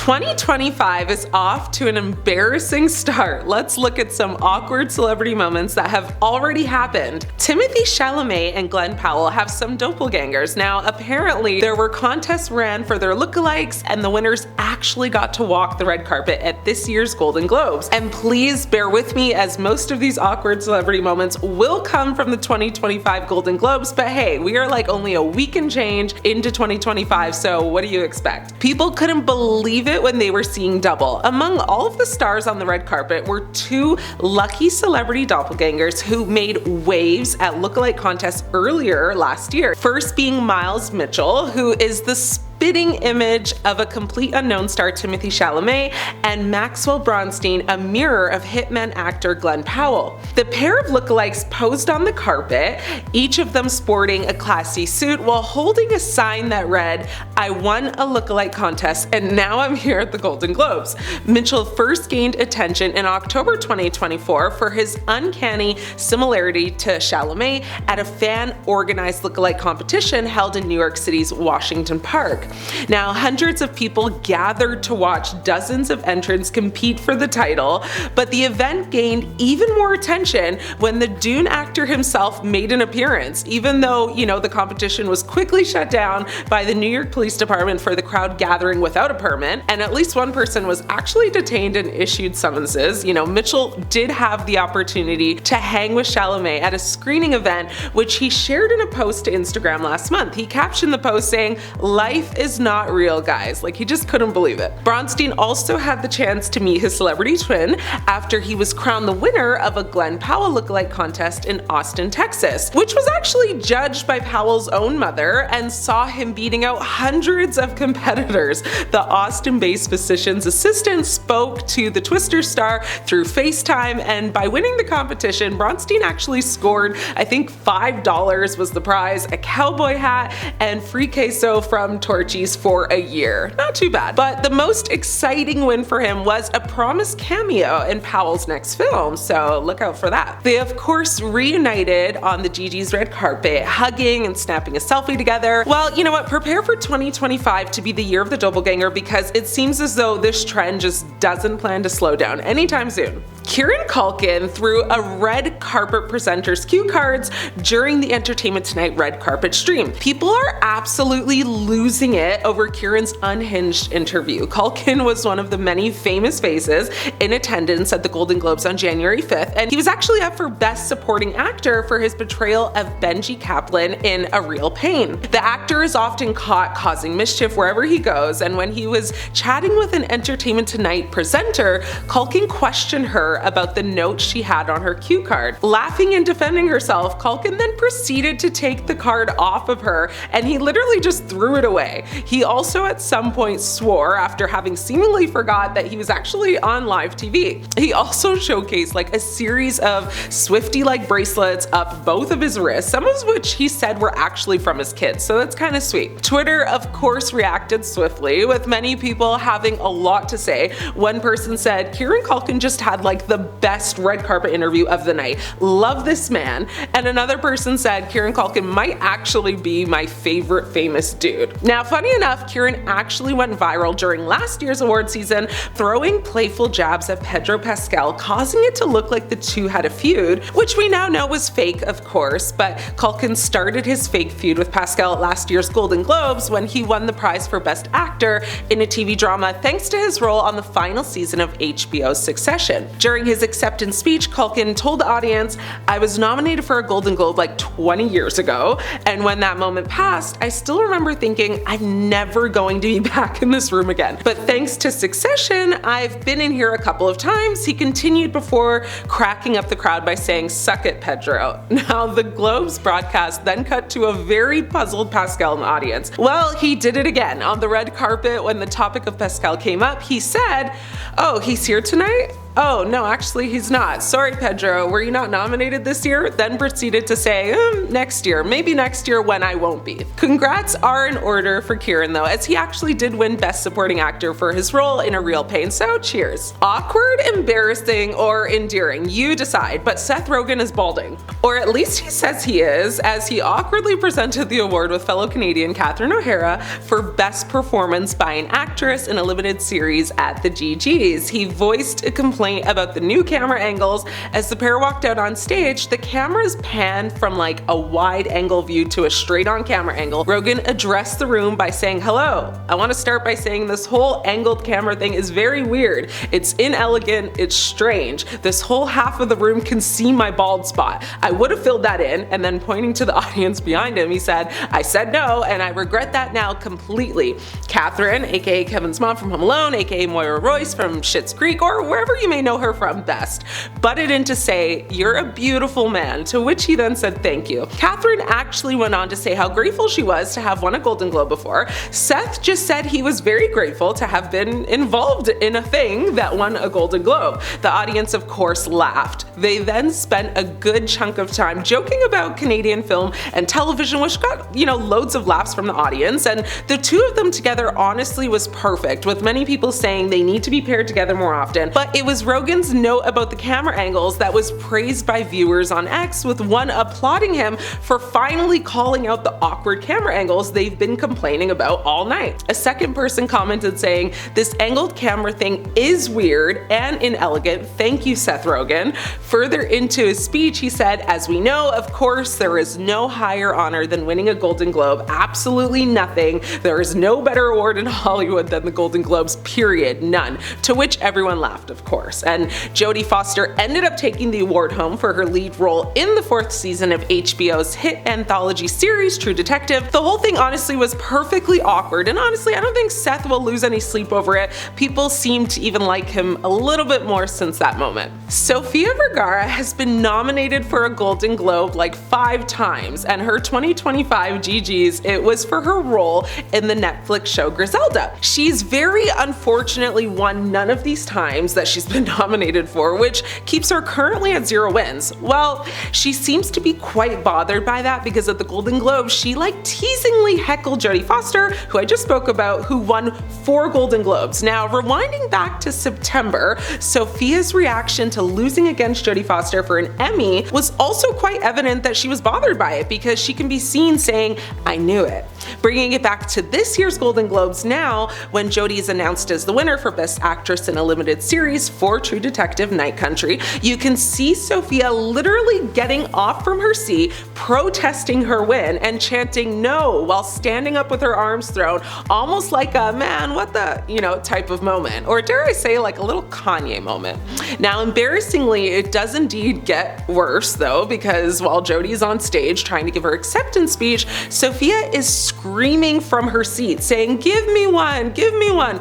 2025 is off to an embarrassing start. Let's look at some awkward celebrity moments that have already happened. Timothée Chalamet and Glen Powell have some doppelgangers. Now, apparently, there were contests ran for their lookalikes, and the winners actually got to walk the red carpet at this year's Golden Globes. And please bear with me, as most of these awkward celebrity moments will come from the 2025 Golden Globes, but hey, we are like only a week and change into 2025, so what do you expect? People couldn't believe it when they were seeing double. Among all of the stars on the red carpet were two lucky celebrity doppelgangers who made waves at lookalike contests earlier last year. First being Miles Mitchell, who is the spitting image of a complete unknown star Timothée Chalamet, and Maxwell Bronstein, a mirror of hitman actor Glen Powell. The pair of lookalikes posed on the carpet, each of them sporting a classy suit while holding a sign that read, "I won a lookalike contest and now I'm here at the Golden Globes." Mitchell first gained attention in October 2024 for his uncanny similarity to Chalamet at a fan-organized lookalike competition held in New York City's Washington Park. Now, hundreds of people gathered to watch dozens of entrants compete for the title, but the event gained even more attention when the Dune actor himself made an appearance, even though, the competition was quickly shut down by the New York Police Department for the crowd gathering without a permit, and at least one person was actually detained and issued summonses. Mitchell did have the opportunity to hang with Chalamet at a screening event, which he shared in a post to Instagram last month. He captioned the post saying, "Life is not real, guys." Like, he just couldn't believe it. Bronstein also had the chance to meet his celebrity twin after he was crowned the winner of a Glen Powell lookalike contest in Austin, Texas, which was actually judged by Powell's own mother and saw him beating out hundreds of competitors. The Austin-based physician's assistant spoke to the Twister star through FaceTime, and by winning the competition, Bronstein actually scored, I think $5 was the prize, a cowboy hat, and free queso from Torchy's for a year. Not too bad. But the most exciting win for him was a promised cameo in Powell's next film, so look out for that. They of course reunited on the Gigi's red carpet, hugging and snapping a selfie together. Well, you know what? Prepare for 2025 to be the year of the doppelganger, because it seems as though this trend just doesn't plan to slow down anytime soon. Kieran Culkin threw a red carpet presenter's cue cards during the Entertainment Tonight red carpet stream. People are absolutely losing it over Kieran's unhinged interview. Culkin was one of the many famous faces in attendance at the Golden Globes on January 5th, and he was actually up for Best Supporting Actor for his portrayal of Benji Kaplan in A Real Pain. The actor is often caught causing mischief wherever he goes, and when he was chatting with an Entertainment Tonight presenter, Culkin questioned her about the note she had on her cue card. Laughing and defending herself, Culkin then proceeded to take the card off of her, and he literally just threw it away. He also at some point swore after having seemingly forgot that he was actually on live TV. He also showcased like a series of Swiftie-like bracelets up both of his wrists, some of which he said were actually from his kids, so that's kind of sweet. Twitter of course reacted swiftly, with many people having a lot to say. One person said, "Kieran Culkin just had like the best red carpet interview of the night. Love this man." And another person said, "Kieran Culkin might actually be my favorite famous dude." Now, funny enough, Kieran actually went viral during last year's award season, throwing playful jabs at Pedro Pascal, causing it to look like the two had a feud, which we now know was fake, of course, but Culkin started his fake feud with Pascal at last year's Golden Globes when he won the prize for Best Actor in a TV drama thanks to his role on the final season of HBO's Succession. During his acceptance speech, Culkin told the audience, "I was nominated for a Golden Globe like 20 years ago, and when that moment passed, I still remember thinking I'm never going to be back in this room again. But thanks to Succession, I've been in here a couple of times," he continued before cracking up the crowd by saying, "Suck it, Pedro." Now, the Globes broadcast then cut to a very puzzled Pascal in the audience. Well, he did it again. On the red carpet, when the topic of Pascal came up, he said, "Oh, he's here tonight? "Oh, no, actually he's not. Sorry, Pedro, were you not nominated this year?" Then proceeded to say, "Next year, maybe next year when I won't be." Congrats are in order for Kieran though, as he actually did win Best Supporting Actor for his role in A Real Pain, so cheers. Awkward, embarrassing, or endearing, you decide, but Seth Rogen is balding. Or at least he says he is, as he awkwardly presented the award with fellow Canadian Catherine O'Hara for Best Performance by an Actress in a Limited Series at the GGs. He voiced a complaint about the new camera angles. As the pair walked out on stage, the cameras panned from like a wide angle view to a straight on camera angle. Rogan addressed the room by saying, "Hello, I want to start by saying this whole angled camera thing is very weird. It's inelegant, it's strange. This whole half of the room can see my bald spot. I would have filled that in," and then pointing to the audience behind him, he said, "I said no, and I regret that now completely." Catherine, aka Kevin's mom from Home Alone, aka Moira Royce from Schitt's Creek, or wherever you may know her from best, butted in to say, "You're a beautiful man," to which he then said thank you. Catherine actually went on to say how grateful she was to have won a Golden Globe before. Seth just said he was very grateful to have been involved in a thing that won a Golden Globe. The audience of course laughed. They then spent a good chunk of time joking about Canadian film and television, which got, loads of laughs from the audience, and the two of them together honestly was perfect, with many people saying they need to be paired together more often. But it was Rogan's note about the camera angles that was praised by viewers on X, with one applauding him for finally calling out the awkward camera angles they've been complaining about all night. A second person commented saying, "This angled camera thing is weird and inelegant. Thank you, Seth Rogen." Further into his speech, he said, "As we know, of course, there is no higher honor than winning a Golden Globe. Absolutely nothing. There is no better award in Hollywood than the Golden Globes, period. None." To which everyone laughed, of course. And Jodie Foster ended up taking the award home for her lead role in the 4th season of HBO's hit anthology series True Detective. The whole thing honestly was perfectly awkward, and honestly I don't think Seth will lose any sleep over it. People seem to even like him a little bit more since that moment. Sofía Vergara has been nominated for a Golden Globe like 5 times, and her 2025 GGs, it was for her role in the Netflix show Griselda. She's very unfortunately won none of these times that she's been nominated for, which keeps her currently at 0 wins. Well, she seems to be quite bothered by that because at the Golden Globes, she teasingly heckled Jodie Foster, who I just spoke about, who won 4 Golden Globes. Now, rewinding back to September, Sofía's reaction to losing against Jodie Foster for an Emmy was also quite evident that she was bothered by it, because she can be seen saying, "I knew it." Bringing it back to this year's Golden Globes now, when Jodie is announced as the winner for Best Actress in a Limited Series for True Detective Night Country, you can see Sofía literally getting off from her seat, protesting her win, and chanting "no" while standing up with her arms thrown, almost like a "man, what the," type of moment, or dare I say like a little Kanye moment. Now, embarrassingly, it does indeed get worse though, because while Jodie is on stage trying to give her acceptance speech, Sofía is screaming from her seat saying, "Give me one, give me one."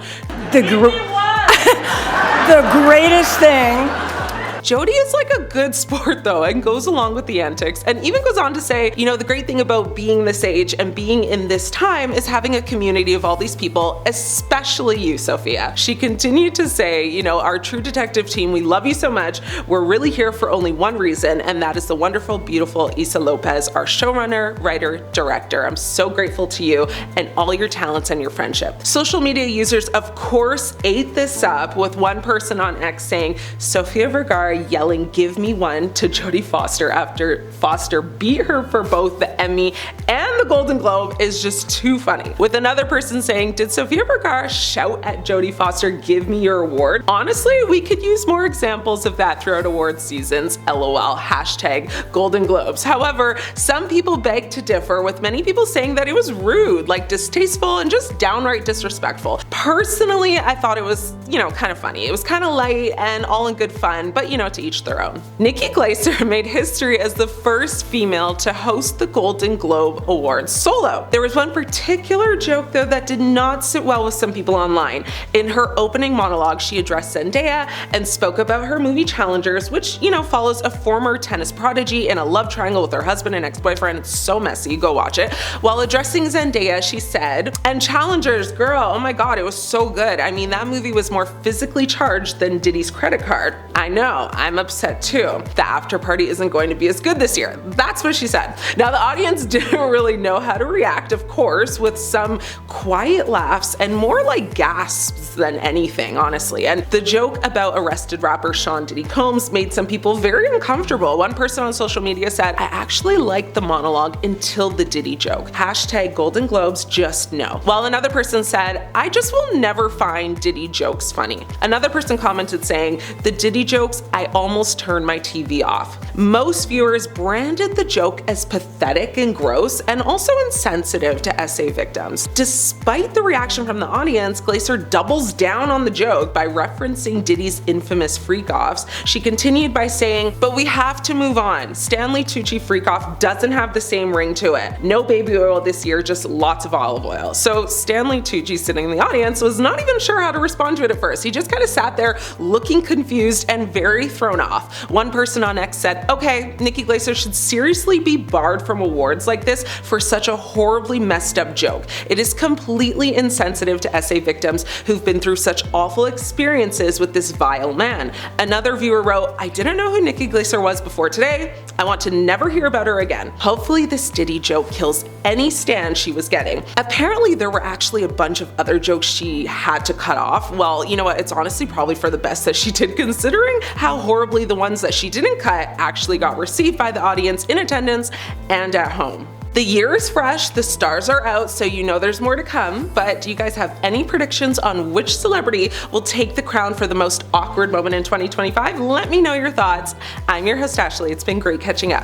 The greatest thing. Jodie is like a good sport though, and goes along with the antics, and even goes on to say, the great thing about being this age and being in this time is having a community of all these people, especially you, Sofía. She continued to say, "Our True Detective team, we love you so much. We're really here for only one reason, and that is the wonderful, beautiful Issa Lopez, our showrunner, writer, director. I'm so grateful to you and all your talents and your friendship." Social media users, of course, ate this up, with one person on X saying, "Sofía Vergara yelling 'give me one' to Jodie Foster after Foster beat her for both the Emmy and the Golden Globe is just too funny." With another person saying, "Did Sofía Vergara shout at Jodie Foster, 'give me your award'? Honestly, we could use more examples of that throughout awards seasons, lol, hashtag Golden Globes." However, some people beg to differ, with many people saying that it was rude, distasteful, and just downright disrespectful. Personally, I thought it was, kind of funny. It was kind of light and all in good fun, but to each their own. Nikki Glaser made history as the first female to host the Golden Globe Awards solo. There was one particular joke though that did not sit well with some people online. In her opening monologue, she addressed Zendaya and spoke about her movie Challengers, which, follows a former tennis prodigy in a love triangle with her husband and ex-boyfriend. It's so messy, go watch it. While addressing Zendaya, she said, "And Challengers, girl, oh my god, it was so good. I mean, that movie was more physically charged than Diddy's credit card. I know, I'm upset too. The after party isn't going to be as good this year." That's what she said. Now the audience didn't really know how to react, of course, with some quiet laughs and more like gasps than anything, honestly. And the joke about arrested rapper Sean Diddy Combs made some people very uncomfortable. One person on social media said, "I actually liked the monologue until the Diddy joke. Hashtag Golden Globes, just no." While another person said, "I just will never find Diddy jokes funny." Another person commented saying, "The Diddy jokes, I almost turned my TV off." Most viewers branded the joke as pathetic and gross and also insensitive to SA victims. Despite the reaction from the audience, Glaser doubles down on the joke by referencing Diddy's infamous freak-offs. She continued by saying, "But we have to move on. Stanley Tucci freak-off doesn't have the same ring to it. No baby oil this year, just lots of olive oil." So Stanley Tucci, sitting in the audience, was not even sure how to respond to it at first. He just kind of sat there looking confused and very thrown off. One person on X said, "Okay, Nikki Glaser should seriously be barred from awards like this for such a horribly messed up joke. It is completely insensitive to SA victims who've been through such awful experiences with this vile man." Another viewer wrote, "I didn't know who Nikki Glaser was before today. I want to never hear about her again. Hopefully this Diddy joke kills any stan she was getting." Apparently there were actually a bunch of other jokes she had to cut off. Well, you know what, it's honestly probably for the best that she did, considering how horribly the ones that she didn't cut actually got received by the audience in attendance and at home. The year is fresh, the stars are out, so there's more to come, but do you guys have any predictions on which celebrity will take the crown for the most awkward moment in 2025? Let me know your thoughts. I'm your host Ashley, it's been great catching up.